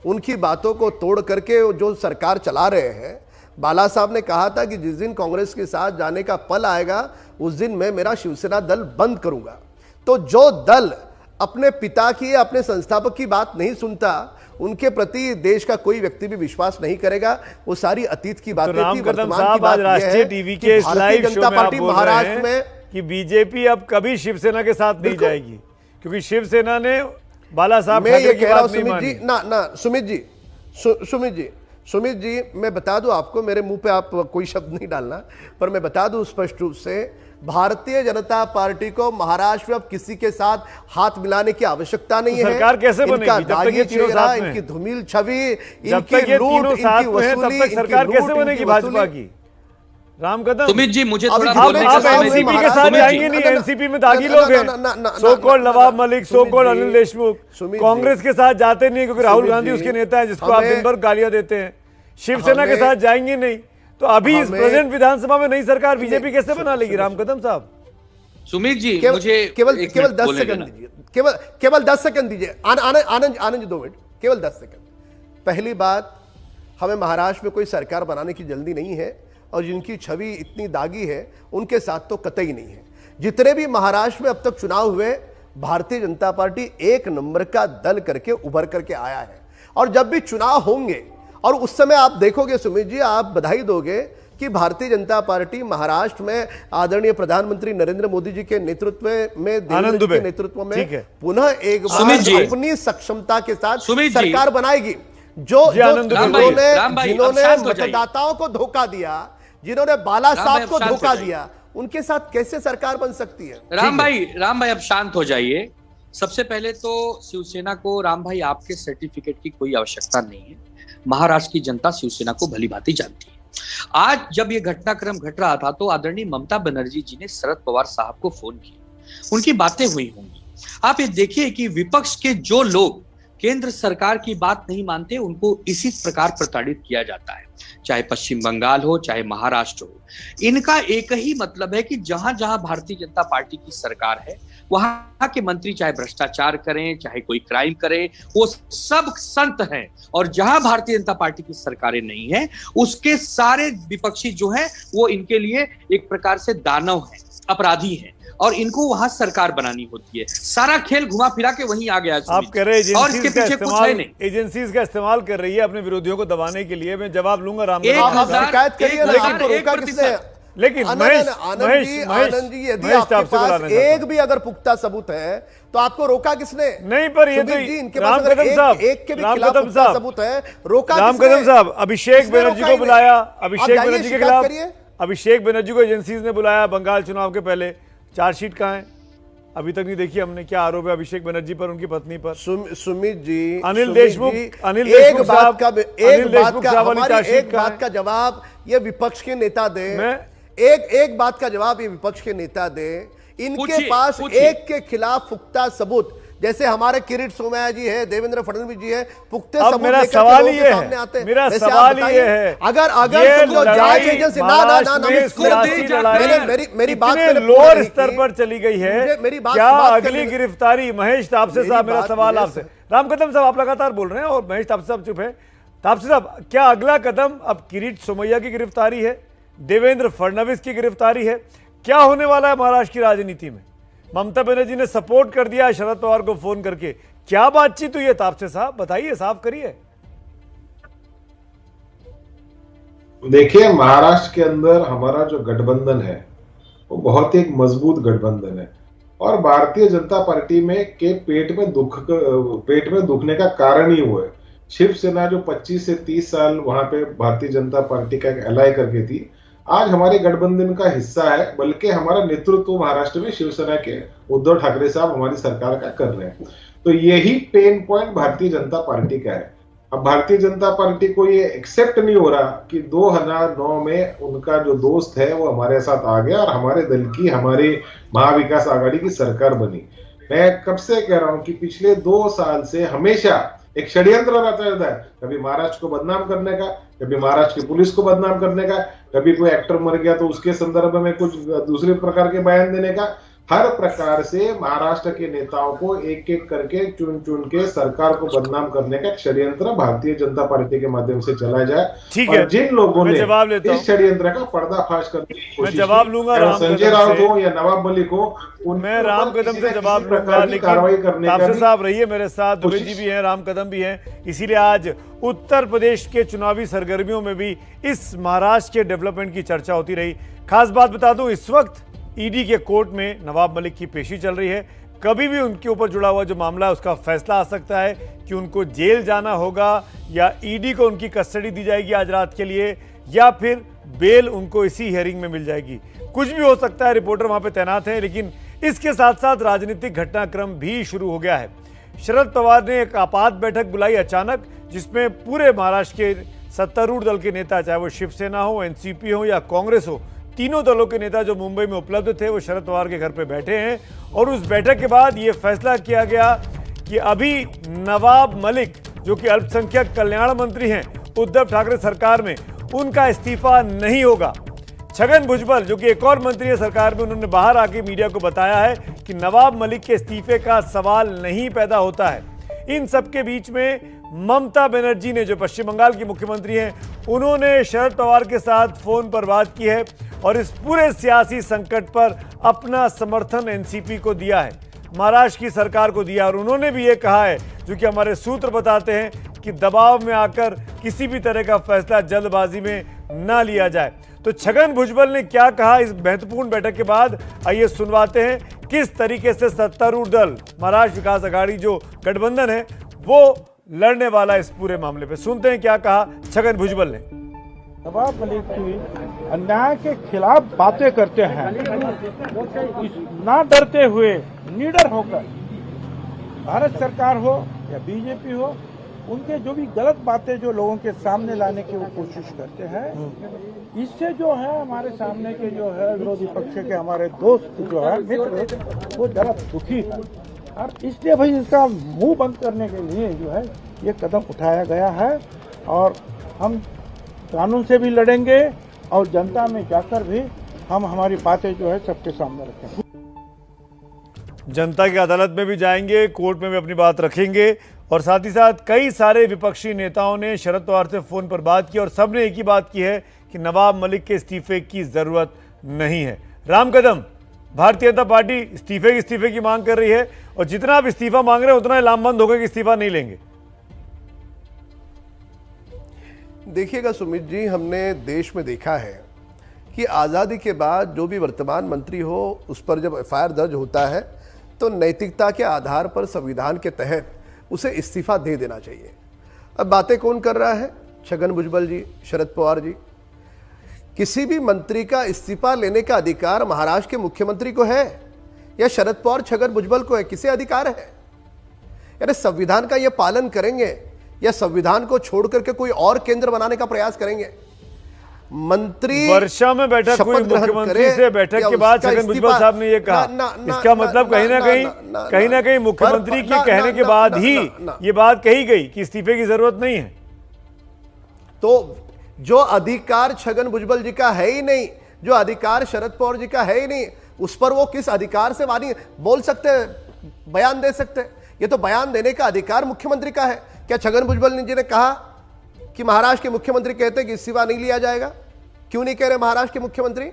उनकी बातों को तोड़ करके जो सरकार चला रहे हैं, बाला साहब ने कहा था कि जिस दिन कांग्रेस के साथ जाने का पल आएगा उस दिन मैं मेरा शिवसेना दल बंद करूंगा। तो जो दल अपने पिता की, अपने संस्थापक की बात नहीं सुनता, उनके प्रति देश का कोई व्यक्ति भी विश्वास नहीं करेगा। वो सारी अतीत की बातें राम थी। कदम वर्तमान साहब की बात आज यह राष्ट्रीय है टीवी कि के इस भारतीय लाइव शो जनता में आप पार्टी बोल रहे महाराष्ट्र हैं में कि बीजेपी अब कभी शिवसेना के साथ नहीं जाएगी, क्योंकि शिवसेना ने बाला साहब मैं ये की कह रहा हूं बात नहीं सुमित मानी। जी, ना सुमित जी मैं बता दूं आपको, मेरे मुंह पे आप कोई शब्द नहीं डालना, पर मैं बता दूं स्पष्ट रूप से, भारतीय जनता पार्टी को महाराष्ट्र में अब किसी के साथ हाथ मिलाने की आवश्यकता नहीं है। सरकार कैसे बनेगी इनका जब तक ये दागी तीनों चेहरा, साथ में इनकी धूमिल छवि, जब तक इनकी ये लूट, तीनों साथ इनकी में हैं, वसूली, तब तक सरकार इनकी कैसे लूट, बनेगी इनकी भाजपा वसूली। की? राम कदम, सुमित जी मुझे थोड़ा आप एनसीपी के साथ जाएंगे नहीं, एनसीपी में दागी लोग हैं, so called Nawab Malik, so called Anil Deshmukh, Congress के साथ जाते नहीं क्योंकि राहुल गांधी उसके नेता है जिसको आप दिन भर गालियां देते हैं, शिवसेना के साथ जाएंगे नहीं, तो अभी इस प्रेजेंट विधानसभा में नई सरकार बीजेपी कैसे बना लेगी? राम कदम साहब, सुमित जी मुझे केवल 10 सेकंड दीजिए, केवल 10 सेकंड दीजिए, आनंद 2 मिनट, केवल 10 सेकंड। पहली बात, हमें महाराष्ट्र में कोई सरकार बनाने की जल्दी नहीं है, और जिनकी छवि इतनी दागी है उनके साथ तो कतई नहीं है। जितने भी महाराष्ट्र में अब तक चुनाव हुए, भारतीय जनता पार्टी एक नंबर का दल करके उभर करके आया है, और जब भी चुनाव होंगे और उस समय आप देखोगे सुमित जी, आप बधाई दोगे कि भारतीय जनता पार्टी महाराष्ट्र में आदरणीय प्रधानमंत्री नरेंद्र मोदी जी के नेतृत्व में, देवेंद्र जी के नेतृत्व में पुनः एक बार अपनी सक्षमता के साथ सरकार बनाएगी। जिन्होंने मतदाताओं को धोखा दिया, जिन्होंने बाला साहब को धोखा दिया, उनके साथ कैसे सरकार बन सकती है? राम भाई अब शांत हो जाइए। सबसे पहले तो शिवसेना को, राम भाई, आपके सर्टिफिकेट की कोई आवश्यकता नहीं है। महाराष्ट्र की जनता शिवसेना को भली भांति जानती है। आज जब ये घटनाक्रम घट रहा था तो आदरणीय ममता बनर्जी जी ने शरद पवार साहब को फोन किया, उनकी बातें हुई होंगी। आप ये देखिए कि विपक्ष के जो लोग केंद्र सरकार की बात नहीं मानते, उनको इसी प्रकार प्रताड़ित किया जाता है, चाहे पश्चिम बंगाल हो, चाहे महाराष्ट्र हो। इनका एक ही मतलब है कि जहां जहां भारतीय जनता पार्टी की सरकार है, वहां के मंत्री चाहे भ्रष्टाचार करें, चाहे कोई क्राइम करें, वो सब संत हैं, और जहां भारतीय जनता पार्टी की सरकारें नहीं है, उसके सारे विपक्षी जो हैं वो इनके लिए एक प्रकार से दानव हैं, अपराधी हैं, और इनको वहां सरकार बनानी होती है। सारा खेल घुमा फिरा के वहीं आ गया। आप कह रहे हैं और इसके पीछे कुछ है नहीं। एजेंसीज का इस्तेमाल कर रही है अपने विरोधियों को दबाने के लिए। मैं जवाब लूंगा राम, शिकायत करिए ना, आपको रोका किसने? लेकिन आनंद जी, यदि आपके पास एक भी अगर पुख्ता सबूत है तो आपको रोका किसने? नहीं, पर ये तो इनके पास अगर एक के भी खिलाफ पुख्ता सबूत है, रोका राम कदम साहब, अभिषेक बनर्जी को बुलाया, अभिषेक बनर्जी के खिलाफ अभिषेक बनर्जी को एजेंसीज ने बुलाया बंगाल चुनाव के पहले। चार्जशीट कहाँ है? अभी तक नहीं देखी हमने। क्या आरोप है अभिषेक बनर्जी पर, उनकी पत्नी पर? सुमित जी, अनिल देशमुख एक बात का जवाब ये विपक्ष के नेता दे, एक बात का जवाब ये विपक्ष के नेता दे। इनके पास एक के खिलाफ पुख्ता सबूत, जैसे हमारे किरीट सोमैया जी है, देवेंद्र फडणवीस जी है, पुख्ते सबूत मेरा लेकर सवाल के ये सामने आते है, हैं। मेरा सवाल ये है, अगर समझो जांच एजेंसी मेरी बात लोअर स्तर पर चली गई है, क्या अगली गिरफ्तारी महेश तापसे साहब, मेरा सवाल आपसे, राम कदम साहब आप लगातार बोल रहे हैं और महेश तापसे साहब चुप है। तापसे साहब, क्या अगला कदम अब किरीट सोमैया की गिरफ्तारी है, देवेंद्र फडणवीस की गिरफ्तारी है? क्या होने वाला है महाराष्ट्र की राजनीति में? ममता बनर्जी ने सपोर्ट कर दिया शरद पवार को फोन करके, क्या बातचीत हुई है तापसे साहब? बताइए, साफ करिए। देखिए, महाराष्ट्र के अंदर हमारा जो गठबंधन है वो बहुत ही एक मजबूत गठबंधन है, और भारतीय जनता पार्टी में के पेट में दुखने का कारण ही वो है। शिवसेना जो 25 से 30 साल वहां पे भारतीय जनता पार्टी का एक एलाय करके थी, आज हमारे गठबंधन का हिस्सा है, बल्कि हमारा नेतृत्व महाराष्ट्र में शिवसेना के उद्धव ठाकरे साहब हमारी सरकार का कर रहे हैं। तो यही pain point Bharatiya Janata party का है। अब भारतीय जनता पार्टी को ये एक्सेप्ट नहीं हो रहा कि 2009 में उनका जो दोस्त है वो हमारे साथ आ गया और हमारे दल की, हमारी महाविकास आघाड़ी की सरकार बनी। मैं कब से कह रहा हूं कि पिछले 2 साल से हमेशा एक षड्यंत्र रहता है, कभी महाराष्ट्र को बदनाम करने का, कभी महाराष्ट्र की पुलिस को बदनाम करने का, कभी कोई एक्टर मर गया तो उसके संदर्भ में कुछ दूसरे प्रकार के बयान देने का। हर प्रकार से महाराष्ट्र के नेताओं को एक एक करके चुन चुन के सरकार को बदनाम करने का षड्यंत्र भारतीय जनता पार्टी के माध्यम से चला जाए। ठीक है, और जिन लोगों ने जवाब लेता इस षड्यंत्र का पर्दाफाश करने की कोशिश की, जवाब लूंगा संजय राउत हो या नवाब मलिक हो, मैं राम कदम से जवाब लूंगा, लेकिन तापसे साहब रहिए मेरे साथ, दुबे जी भी हैं, राम कदम भी हैं। इसीलिए आज उत्तर प्रदेश के चुनावी सरगर्मियों में भी इस महाराष्ट्र के डेवलपमेंट की चर्चा होती रही। खास बात बता दूं, इस वक्त ईडी के कोर्ट में नवाब मलिक की पेशी चल रही है। कभी भी उनके ऊपर जुड़ा हुआ जो मामला है उसका फैसला आ सकता है कि उनको जेल जाना होगा या ईडी को उनकी कस्टडी दी जाएगी आज रात के लिए, या फिर बेल उनको इसी हियरिंग में मिल जाएगी। कुछ भी हो सकता है, रिपोर्टर वहां पे तैनात हैं। लेकिन इसके साथ साथ राजनीतिक घटनाक्रम भी शुरू हो गया है। शरद पवार ने एक आपात बैठक बुलाई अचानक, जिसमें पूरे महाराष्ट्र के सत्तारूढ़ दल के नेता, चाहे वो शिवसेना हो, एनसीपी हो या कांग्रेस हो, तीनों दलों के नेता जो मुंबई में उपलब्ध थे वो शरद पवार के घर पे बैठे हैं। और उस बैठक के बाद ये फैसला किया गया कि अभी नवाब मलिक, जो कि अल्पसंख्यक कल्याण मंत्री हैं उद्धव ठाकरे सरकार में, उनका इस्तीफा नहीं होगा। छगन भुजबल, जो कि एक और मंत्री है सरकार में, उन्होंने बाहर आके मीडिया को बताया है कि नवाब मलिक के इस्तीफे का सवाल नहीं पैदा होता है। इन सबके बीच में ममता बनर्जी ने, जो पश्चिम बंगाल की मुख्यमंत्री हैं, उन्होंने शरद पवार के साथ फोन पर बात की है और इस पूरे सियासी संकट पर अपना समर्थन एनसीपी को दिया है, महाराष्ट्र की सरकार को दिया। और उन्होंने भी ये कहा है, जो कि हमारे सूत्र बताते हैं, कि दबाव में आकर किसी भी तरह का फैसला जल्दबाजी में ना लिया जाए। तो छगन भुजबल ने क्या कहा इस महत्वपूर्ण बैठक के बाद, आइए सुनवाते हैं किस तरीके से सत्तारूढ़ दल महाराष्ट्र विकास अघाड़ी जो गठबंधन है वो लड़ने वाला इस पूरे मामले पे। सुनते हैं क्या कहा छगन भुजबल ने। नवाब मलिक जी अन्याय के खिलाफ बातें करते हैं, ना डरते हुए, निडर होकर, भारत सरकार हो या बीजेपी हो, उनके जो भी गलत बातें जो लोगों के सामने लाने की वो कोशिश करते हैं, इससे जो है हमारे सामने के जो है विरोधी पक्ष के हमारे दोस्त जो है मित्र, वो जरा दुखी है। और इसलिए भाई इसका मुंह बंद करने के लिए जो है ये कदम उठाया गया है। और हम कानून से भी लड़ेंगे और जनता में जाकर भी हम हमारी बातें जो है सबके सामने रखेंगे। जनता की अदालत में भी जाएंगे, कोर्ट में भी अपनी बात रखेंगे। और साथ ही साथ कई सारे विपक्षी नेताओं ने शरद पवार से फोन पर बात की और सबने एक ही बात की है कि नवाब मलिक के इस्तीफे की जरूरत नहीं है। राम कदम, भारतीय जनता पार्टी इस्तीफे की मांग कर रही है और जितना आप इस्तीफा मांग रहे हैं उतना लामबंद होगा कि इस्तीफा नहीं लेंगे। देखिएगा सुमित जी, हमने देश में देखा है कि आज़ादी के बाद जो भी वर्तमान मंत्री हो उस पर जब एफआईआर दर्ज होता है तो नैतिकता के आधार पर संविधान के तहत उसे इस्तीफा दे देना चाहिए। अब बातें कौन कर रहा है? छगन भुजबल जी, शरद पवार जी। किसी भी मंत्री का इस्तीफा लेने का अधिकार महाराष्ट्र के मुख्यमंत्री को है या शरद पवार छगन भुजबल को है? किसे अधिकार है? यानी संविधान का ये पालन करेंगे या संविधान को छोड़ करके कोई और केंद्र बनाने का प्रयास करेंगे? मंत्री वर्षा में बैठक हुई मुख्यमंत्री से, बैठक के बाद छगन भुजबल साहब ने ये कहा, इसका मतलब कहीं ना कहीं मुख्यमंत्री के कहने के बाद ही ये बात कही गई कि इस्तीफे की जरूरत नहीं है। तो जो अधिकार छगन भुजबल जी का है ही नहीं, जो अधिकार शरद पवार जी का है ही नहीं, उस पर वो किस अधिकार से वाणी बोल सकते, बयान दे सकते? ये तो बयान देने का अधिकार मुख्यमंत्री का है। क्या छगन भुजबल जी ने कहा कि महाराष्ट्र के मुख्यमंत्री कहते हैं कि इस्तीफा नहीं लिया जाएगा? क्यों नहीं कह रहे महाराष्ट्र के मुख्यमंत्री?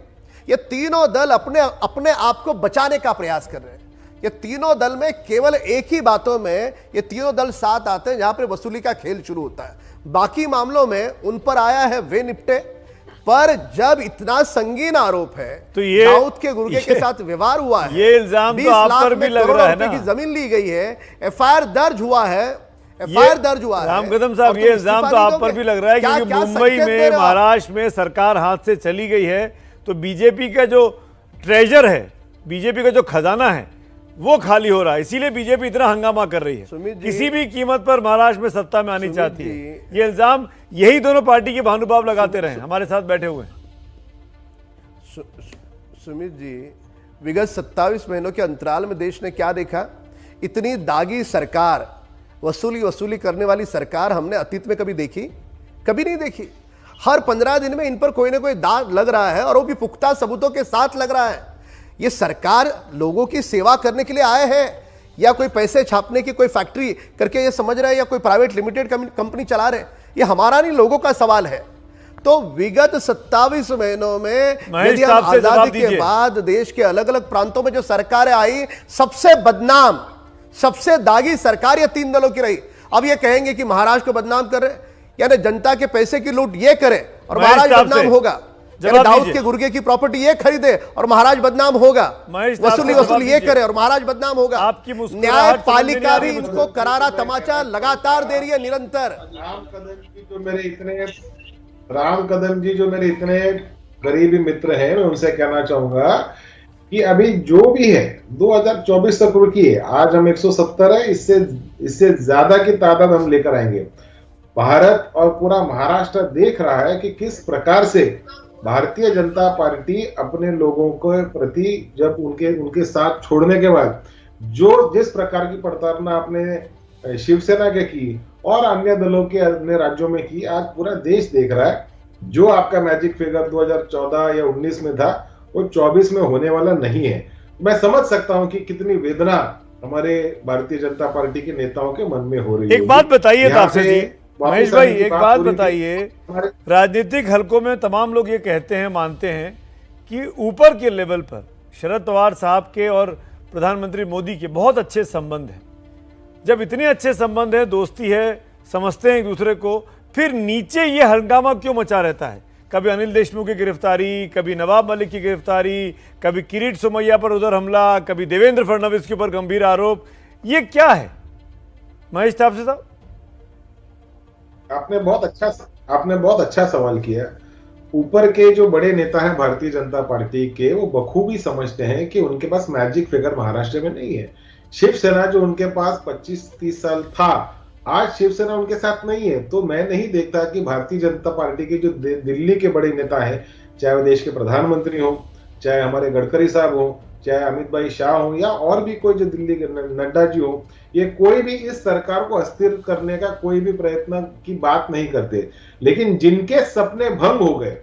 ये तीनों दल अपने आप को बचाने का प्रयास कर रहे हैं। ये तीनों दल में केवल एक ही बातों में ये तीनों दल साथ आते हैं जहां पर वसूली का खेल शुरू होता है। बाकी मामलों में उन पर आया है वे निपटे, पर जब इतना संगीन आरोप है तो ये दाऊद के गुर्गे के साथ व्यवहार हुआ है, ये इल्जाम तो आप पर भी लग रहा है ना, की जमीन ली गई है, एफआईआर दर्ज हुआ है, एफआईआर दर्ज हुआ है। राम कदम साहब, ये इल्जाम तो आप पर भी लग रहा है क्योंकि मुंबई में, महाराष्ट्र में सरकार हाथ से चली गई है तो बीजेपी का जो ट्रेजर है, बीजेपी का जो खजाना है वो खाली हो रहा है। इसीलिए बीजेपी इतना हंगामा कर रही है, किसी भी कीमत पर महाराष्ट्र में सत्ता में आनी चाहती है। ये इल्जाम यही दोनों पार्टी के भानुभाव लगाते रहे, हमारे साथ बैठे हुए हैं। सुमित जी, विगत 27 महीनों के अंतराल में देश ने क्या देखा? इतनी दागी सरकार, वसूली करने वाली सरकार हमने अतीत में कभी देखी? कभी नहीं देखी। हर 15 दिन में इन पर कोई ना कोई दाग लग रहा है और वो भी पुख्ता सबूतों के साथ लग रहा है। ये सरकार लोगों की सेवा करने के लिए आए हैं या कोई पैसे छापने की कोई फैक्ट्री करके ये समझ रहे हैं या कोई प्राइवेट लिमिटेड कंपनी चला रहे हैं? ये हमारा नहीं, लोगों का सवाल है। तो विगत 27 महीनों में यदि हम आजादी के बाद देश के अलग अलग प्रांतों में जो सरकारें आई, सबसे बदनाम, सबसे दागी सरकार ये 3 दलों की रही। अब ये कहेंगे कि महाराष्ट्र को बदनाम कर रहे, यानी जनता के पैसे की लूट ये करे और महाराष्ट्र बदनाम होगा। दाऊद के गुर्गे की प्रॉपर्टी ये खरीदे और महाराज बदनाम होगा, वसूली ये करे और महाराज बदनाम होगा। आपकी न्यायपालिका भी इनको करारा तमाचा लगातार दे रही है निरंतर। राम कदम जी जो मेरे इतने करीबी मित्र हैं, मैं उनसे कहना चाहूंगा कि अभी जो भी है 2024 तक रुकी है। आज हम 170 है, इससे ज्यादा की तादाद हम लेकर आएंगे। भारत और पूरा महाराष्ट्र देख रहा है कि किस प्रकार से भारतीय जनता पार्टी अपने लोगों के प्रति जब उनके साथ छोड़ने के बाद जिस प्रकार की प्रताड़ना अपने शिवसेना के की और अन्य दलों के अन्य राज्यों में की, आज पूरा देश देख रहा है। जो आपका मैजिक फिगर 2014 या 19 में था, वो 24 में होने वाला नहीं है। मैं समझ सकता हूं कि कितनी वेदना हमारे भारतीय जनता पार्टी के नेताओं के मन में हो रही है। एक बात बताइए तापसे जी, महेश भाई एक बात बताइए, राजनीतिक हलकों में तमाम लोग ये कहते हैं, मानते हैं कि ऊपर के लेवल पर शरद पवार साहब के और प्रधानमंत्री मोदी के बहुत अच्छे संबंध हैं। जब इतने अच्छे संबंध है, दोस्ती है, समझते हैं एक दूसरे को, फिर नीचे ये हंगामा क्यों मचा रहता है? कभी अनिल देशमुख की गिरफ्तारी, कभी नवाब मलिक की गिरफ्तारी, कभी किरीट सोमैया पर उधर हमला, कभी देवेंद्र फडणवीस के ऊपर गंभीर आरोप। ये क्या है महेश तापसे साहब? आपने बहुत अच्छा सवाल किया। ऊपर के जो बड़े नेता हैं भारतीय जनता पार्टी के, वो बखूबी समझते हैं कि उनके पास मैजिक फिगर महाराष्ट्र में नहीं है। शिवसेना जो उनके पास 25-30 साल था, आज शिवसेना उनके साथ नहीं है। तो मैं नहीं देखता कि भारतीय जनता पार्टी के जो दिल्ली के बड़े नेता हैं, चाहे वो देश के प्रधानमंत्री हो, चाहे हमारे गडकरी साहब हो, चाहे अमित भाई शाह हो, या और भी कोई जो दिल्ली के नड्डा जी हो, ये कोई भी इस सरकार को अस्थिर करने का कोई भी प्रयत्न की बात नहीं करते। लेकिन जिनके सपने भंग हो गए,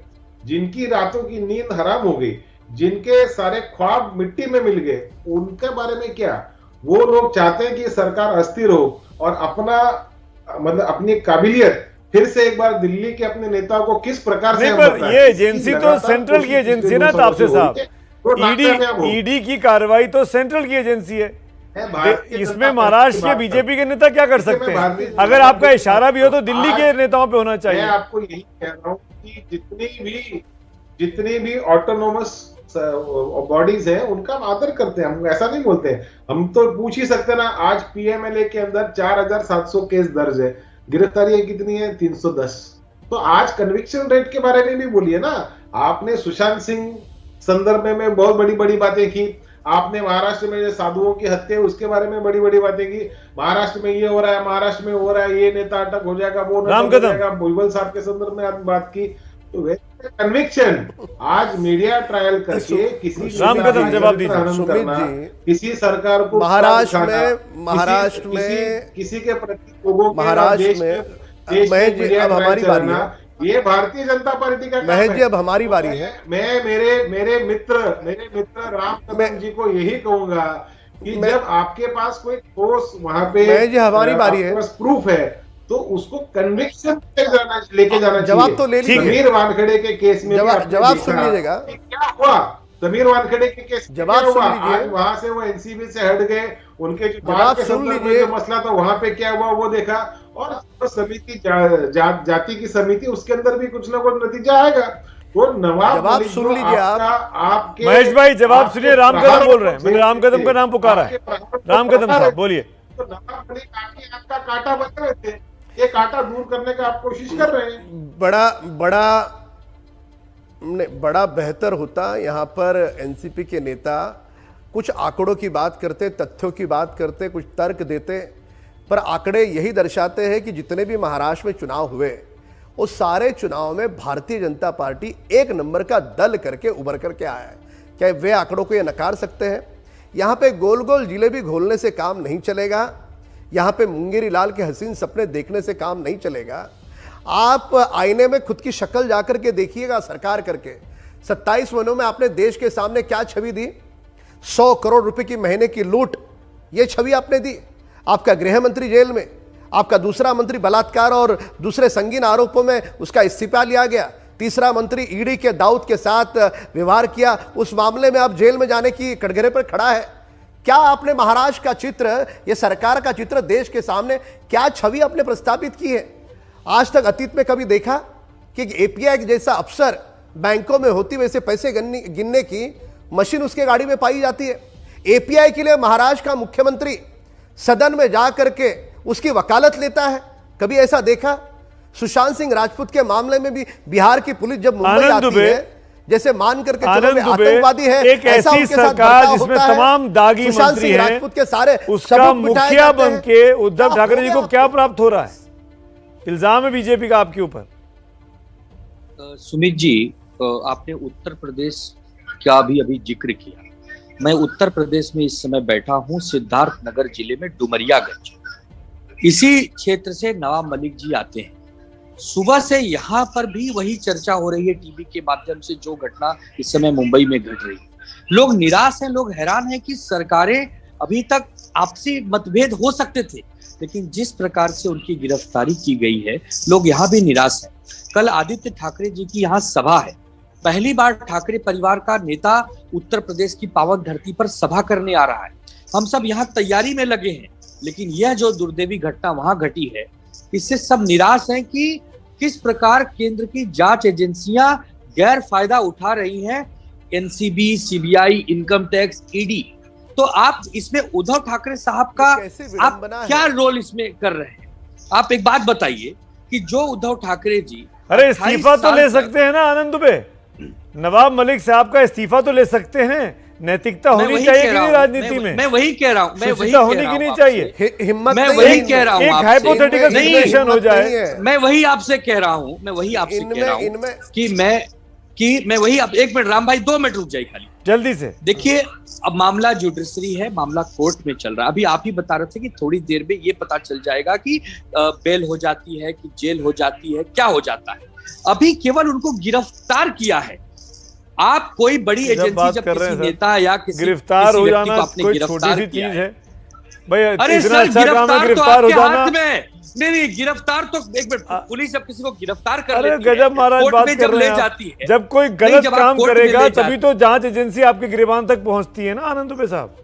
जिनकी रातों की नींद हराम हो गई, जिनके सारे ख्वाब मिट्टी में मिल गए, उनके बारे में क्या? वो लोग चाहते हैं कि सरकार अस्थिर हो और अपनी काबिलियत फिर से एक बार दिल्ली के अपने नेताओं को किस प्रकार से ये एजेंसी तो सेंट्रल की एजेंसी ना तापसे साहब, ईडी की कार्रवाई तो सेंट्रल की एजेंसी है। इसमें महाराष्ट्र के बीजेपी के नेता क्या कर सकते हैं? अगर आपका इशारा भी हो तो दिल्ली के नेताओं पे होना चाहिए। मैं आपको यही कह रहा हूँ कि जितनी भी ऑटोनोमस बॉडीज हैं, उनका हम आदर करते हैं, हम ऐसा नहीं बोलते। हम तो पूछ ही सकते ना, आज पीएमएलए के अंदर 4700 केस दर्ज है, गिरफ्तारी कितनी है? 310। तो आज कन्विक्शन रेट के बारे में भी बोलिए ना। आपने सुशांत सिंह संदर्भ में बहुत बड़ी बड़ी बातें की, आपने महाराष्ट्र में जो साधुओं की हत्या है उसके बारे में बड़ी बड़ी बातें की। महाराष्ट्र में ये हो रहा है, महाराष्ट्र में हो रहा है, ये नेता अटक हो जाएगा, वो नेता हो जाएगा, भुजबल साहब के संदर्भ में आपने बात की। तो कन्विक्शन आज मीडिया ट्रायल करके किसी जवाब किसी सरकार को महाराष्ट्र में किसी के प्रति लोगों के महाराष्ट्र में महेश जी अब हमारी बारी है। ये भारतीय जनता पार्टी का महेश जी अब हमारी बारी है। मैं मेरे मित्र राम कदम जी को यही कहूंगा कि जब आपके पास कोई ठोस वहां पे महेश जी हमारी बारी है, प्रूफ है, तो उसको कन्विक्शन लेके जाना जवाब तो ले लीजिए। समीर वानखेड़े के केस में जवाब सुन लीजिएगा। क्या हुआ समीर वानखेड़े के केस? जवाब सुन लीजिए। वहां से वो एनसीबी से हट गए, उनके जवाब सुन लीजिए। जो मसला था वहां पे क्या हुआ वो देखा, और समिति जाति की समिति, उसके अंदर भी कुछ ना कुछ नतीजा आएगा। वो जवाब सुन लीजिए आपके महेश भाई, जवाब सुनिए। राम कदम बोल रहे हैं, मैंने राम कदम का नाम पुकारा है। राम कदम साहब बोलिए। तो नवाब मलिक आपका कांटा बच रहे थे, ये कांटा दूर करने का आप कोशिश कर रहे हैं। बड़ा बेहतर होता यहाँ पर एनसीपी के नेता कुछ आंकड़ों की बात करते, तथ्यों की बात करते, कुछ तर्क देते, पर आंकड़े यही दर्शाते हैं कि जितने भी महाराष्ट्र में चुनाव हुए, उस सारे चुनाव में भारतीय जनता पार्टी 1 नंबर का दल करके उभर करके आया है। क्या वे आंकड़ों को ये नकार सकते हैं? यहाँ पे गोल गोल जिलेबी घोलने से काम नहीं चलेगा, यहाँ पे मुंगेरी लाल के हसीन सपने देखने से काम नहीं चलेगा। आप आईने में खुद की शक्ल जाकर के देखिएगा सरकार करके। 27 महीनों में आपने देश के सामने क्या छवि दी? 100 करोड़ रुपए की महीने की लूट, ये छवि आपने दी। आपका गृह मंत्री जेल में, आपका दूसरा मंत्री बलात्कार और दूसरे संगीन आरोपों में उसका इस्तीफा लिया गया, तीसरा मंत्री ईडी के दाऊद के साथ व्यवहार किया, उस मामले में अब जेल में जाने की कटघरे पर खड़ा है। क्या आपने महाराष्ट्र का चित्र, ये सरकार का चित्र देश के सामने क्या छवि आपने प्रस्तापित की है? आज तक अतीत में कभी देखा कि एपीआई जैसा अफसर बैंकों में होती वैसे पैसे गिनने की मशीन उसके गाड़ी में पाई जाती है? एपीआई के लिए महाराष्ट्र का मुख्यमंत्री सदन में जा करके उसकी वकालत लेता है, कभी ऐसा देखा? सुशांत सिंह राजपूत के मामले में भी बिहार की पुलिस जब मुंबई आती है, जैसे मान करके चलो वे आतंकवादी है, एक ऐसी सरकार जिसमें तमाम दागी मंत्री हैं, राजपूत के सारे उसका मुखिया बन के उद्धव ठाकरे जी को क्या प्राप्त हो रहा है? इल्जाम है बीजेपी का आपके ऊपर। सुमित जी, आपने उत्तर प्रदेश का भी अभी जिक्र किया। मैं उत्तर प्रदेश में इस समय बैठा हूं, सिद्धार्थनगर जिले में डुमरियागंज। इसी क्षेत्र से नवाब मलिक जी आते हैं। सुबह से यहाँ पर भी वही चर्चा हो रही है टीवी के माध्यम से, जो घटना इस समय मुंबई में घट रही है। लोग निराश हैं, लोग हैरान हैं कि सरकारें, अभी तक आपसी मतभेद हो सकते थे, लेकिन जिस प्रकार से उनकी गिरफ्तारी की गई है, लोग यहाँ भी निराश हैं। कल आदित्य ठाकरे जी की यहाँ सभा है। पहली बार ठाकरे परिवार का नेता उत्तर प्रदेश की पावन धरती पर सभा करने आ रहा है। हम सब यहाँ तैयारी में लगे हैं, लेकिन यह जो दुर्दैवी घटना वहां घटी है, इससे सब निराश हैं कि किस प्रकार केंद्र की जांच एजेंसियां गैर फायदा उठा रही हैं, NCB, CBI, income tax, ED. तो आप इसमें उद्धव ठाकरे साहब का आप क्या रोल इसमें कर रहे हैं? आप एक बात बताइए कि जो उद्धव ठाकरे जी, अरे इस्तीफा तो ले सकते हैं ना आनंद दुबे, नवाब मलिक साहब का इस्तीफा तो ले सकते हैं। नैतिकता होनी चाहिए कि नहीं राजनीति में? मैं वही कह रहा हूँ, मैं वही होनी की नहीं चाहिए, हिम्मत मैं वही कह रहा हूँ, एक हाइपोथेटिकल सिचुएशन हो जाए। मैं वही आपसे कह रहा हूँ, मैं वही आपसे कह रहा हूँ कि मैं वही आप, 1 मिनट राम भाई, 2 मिनट रुक जाइए खाली, जल्दी से। देखिए, अब मामला जुडिशरी है, मामला कोर्ट में चल रहा है। अभी आप ही बता रहे थे कि थोड़ी देर में ये पता चल जाएगा कि बेल हो जाती है कि जेल हो जाती है, क्या हो जाता है। अभी केवल उनको गिरफ्तार किया है। आप कोई बड़ी एजेंसी जब किसी नेता या किसी गिरफ्तार हो जाना कोई छोटी सी चीज है भाई? अरे सर, गिरफ्तार हो जाना नहीं, गिरफ्तार तो एक मिनट, पुलिस जब किसी को गिरफ्तार कर लेती है, गजब महाराज बात कर रहे हैं। जब कोई गलत काम करेगा तभी तो जांच एजेंसी आपके गिरफ्तार तक पहुंचती है ना आनंद दुबे साहब।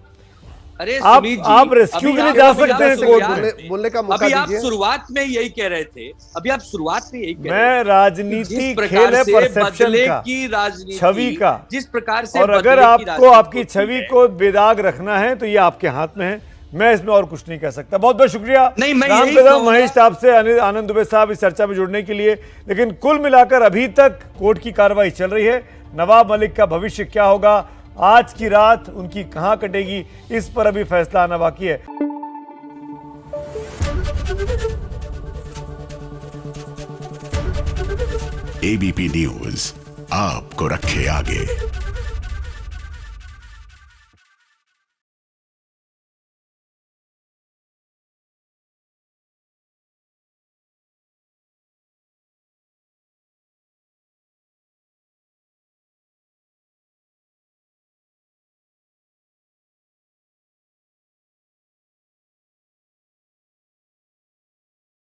अरे आप रेस्क्यू के लिए जा सकते हैं कोर्ट में, बोलने का मौका अभी आप शुरुआत में यही कह रहे थे, अभी आप शुरुआत में यही कह रहे थे, मैं राजनीति खेल है परसेप्शन का, छवि का, जिस प्रकार से, और अगर आपको आपकी छवि को बेदाग रखना है तो ये आपके हाथ में है। मैं इसमें और कुछ नहीं कह सकता। बहुत बहुत शुक्रिया राम महेश आपसे, आनंद दुबे साहब, इस चर्चा में जुड़ने के लिए। लेकिन कुल मिलाकर अभी तक कोर्ट की कार्रवाई चल रही है। नवाब मलिक का भविष्य क्या होगा, आज की रात उनकी कहां कटेगी, इस पर अभी फैसला आना बाकी है। एबीपी न्यूज आपको रखे आगे।